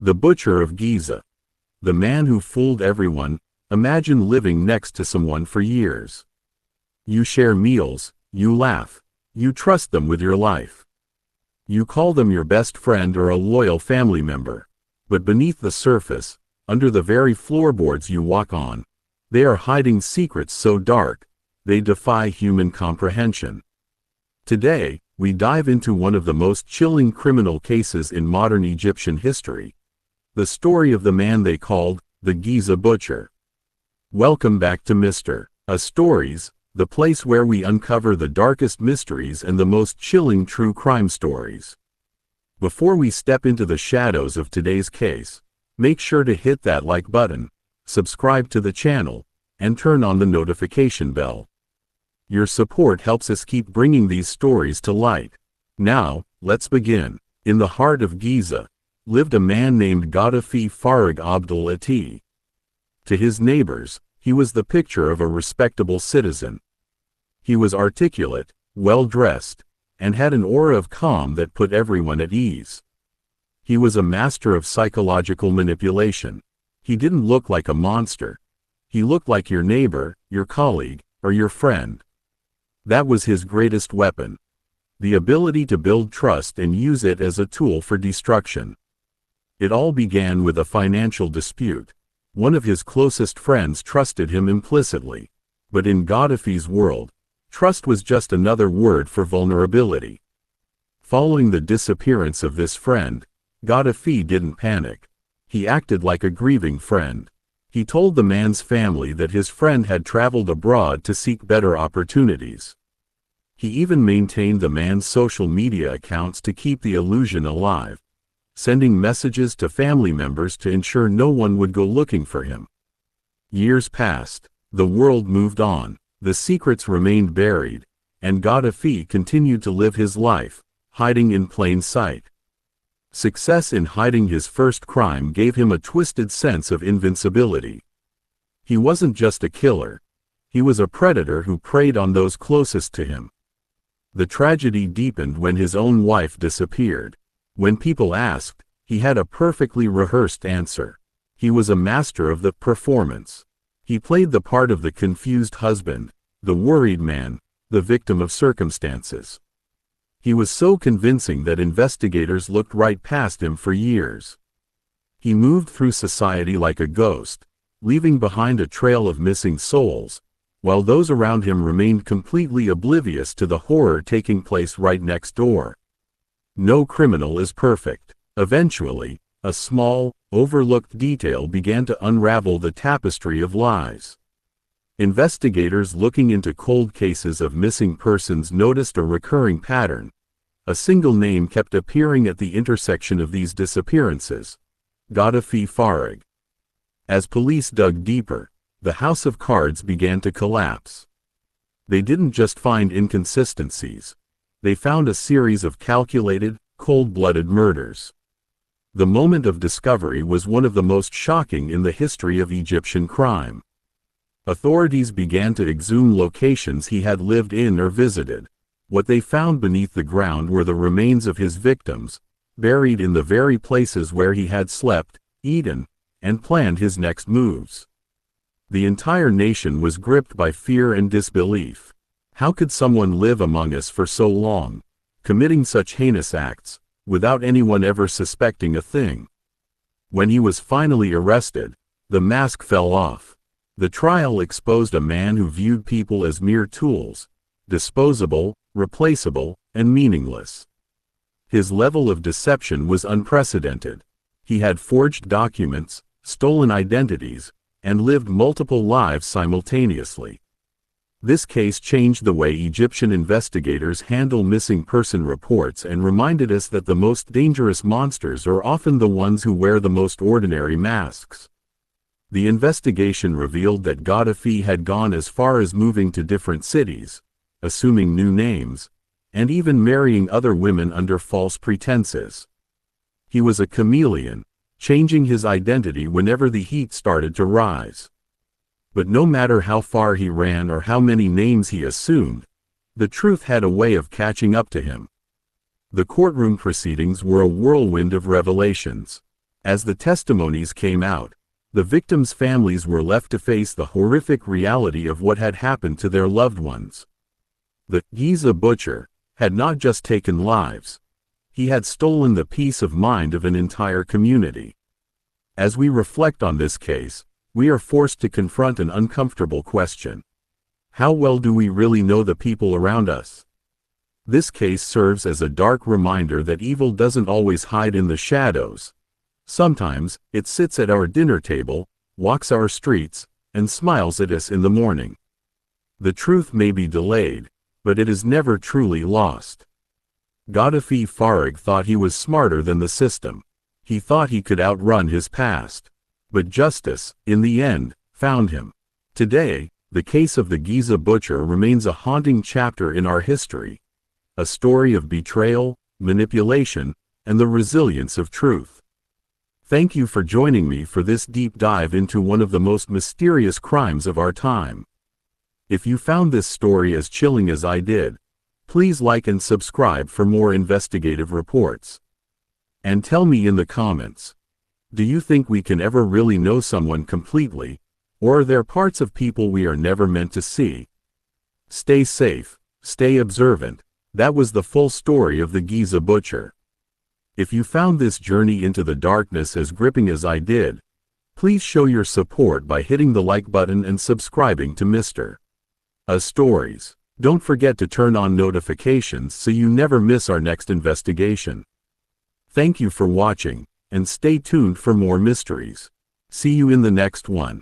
The Butcher of Giza. The man who fooled everyone. Imagine living next to someone for years. You share meals, you laugh, you trust them with your life. You call them your best friend or a loyal family member. But beneath the surface, under the very floorboards you walk on, they are hiding secrets so dark, they defy human comprehension. Today, we dive into one of the most chilling criminal cases in modern Egyptian history. The story of the man they called the Giza Butcher. Welcome back to Mr. A Stories, the place where we uncover the darkest mysteries and the most chilling true crime stories. Before we step into the shadows of today's case, make sure to hit that like button, subscribe to the channel, and turn on the notification bell. Your support helps us keep bringing these stories to light. Now, let's begin. In the heart of Giza lived a man named Gaddafi Farag Abdul Ati. To his neighbors, he was the picture of a respectable citizen. He was articulate, well-dressed, and had an aura of calm that put everyone at ease. He was a master of psychological manipulation. He didn't look like a monster. He looked like your neighbor, your colleague, or your friend. That was his greatest weapon. The ability to build trust and use it as a tool for destruction. It all began with a financial dispute. One of his closest friends trusted him implicitly. But in Gaddafi's world, trust was just another word for vulnerability. Following the disappearance of this friend, Gaddafi didn't panic. He acted like a grieving friend. He told the man's family that his friend had traveled abroad to seek better opportunities. He even maintained the man's social media accounts to keep the illusion alive, sending messages to family members to ensure no one would go looking for him. Years passed. The world moved on. The secrets remained buried, and Gaddafi continued to live his life, hiding in plain sight. Success in hiding his first crime gave him a twisted sense of invincibility. He wasn't just a killer. He was a predator who preyed on those closest to him. The tragedy deepened when his own wife disappeared. When people asked, he had a perfectly rehearsed answer. He was a master of the performance. He played the part of the confused husband, the worried man, the victim of circumstances. He was so convincing that investigators looked right past him for years. He moved through society like a ghost, leaving behind a trail of missing souls, while those around him remained completely oblivious to the horror taking place right next door. No criminal is perfect. Eventually, a small, overlooked detail began to unravel the tapestry of lies. Investigators looking into cold cases of missing persons noticed a recurring pattern. A single name kept appearing at the intersection of these disappearances: Gaddafi Farag. As police dug deeper, the house of cards began to collapse. They didn't just find inconsistencies. They found a series of calculated, cold-blooded murders. The moment of discovery was one of the most shocking in the history of Egyptian crime. Authorities began to exhume locations he had lived in or visited. What they found beneath the ground were the remains of his victims, buried in the very places where he had slept, eaten, and planned his next moves. The entire nation was gripped by fear and disbelief. How could someone live among us for so long, committing such heinous acts, without anyone ever suspecting a thing? When he was finally arrested, the mask fell off. The trial exposed a man who viewed people as mere tools, disposable, replaceable, and meaningless. His level of deception was unprecedented. He had forged documents, stolen identities, and lived multiple lives simultaneously. This case changed the way Egyptian investigators handle missing person reports and reminded us that the most dangerous monsters are often the ones who wear the most ordinary masks. The investigation revealed that Gaddafi had gone as far as moving to different cities, assuming new names, and even marrying other women under false pretenses. He was a chameleon, changing his identity whenever the heat started to rise. But no matter how far he ran or how many names he assumed, the truth had a way of catching up to him. The courtroom proceedings were a whirlwind of revelations. As the testimonies came out, the victims' families were left to face the horrific reality of what had happened to their loved ones. The Giza butcher had not just taken lives. He had stolen the peace of mind of an entire community. As we reflect on this case, we are forced to confront an uncomfortable question. How well do we really know the people around us? This case serves as a dark reminder that evil doesn't always hide in the shadows. Sometimes, it sits at our dinner table, walks our streets, and smiles at us in the morning. The truth may be delayed, but it is never truly lost. Gaddafi Farag thought he was smarter than the system. He thought he could outrun his past. But justice, in the end, found him. Today, the case of the Giza butcher remains a haunting chapter in our history. A story of betrayal, manipulation, and the resilience of truth. Thank you for joining me for this deep dive into one of the most mysterious crimes of our time. If you found this story as chilling as I did, please like and subscribe for more investigative reports. And tell me in the comments, do you think we can ever really know someone completely, or are there parts of people we are never meant to see? Stay safe, stay observant. That was the full story of the Giza butcher. If you found this journey into the darkness as gripping as I did, please show your support by hitting the like button and subscribing to Mr. A Stories. Don't forget to turn on notifications so you never miss our next investigation. Thank you for watching, and stay tuned for more mysteries. See you in the next one.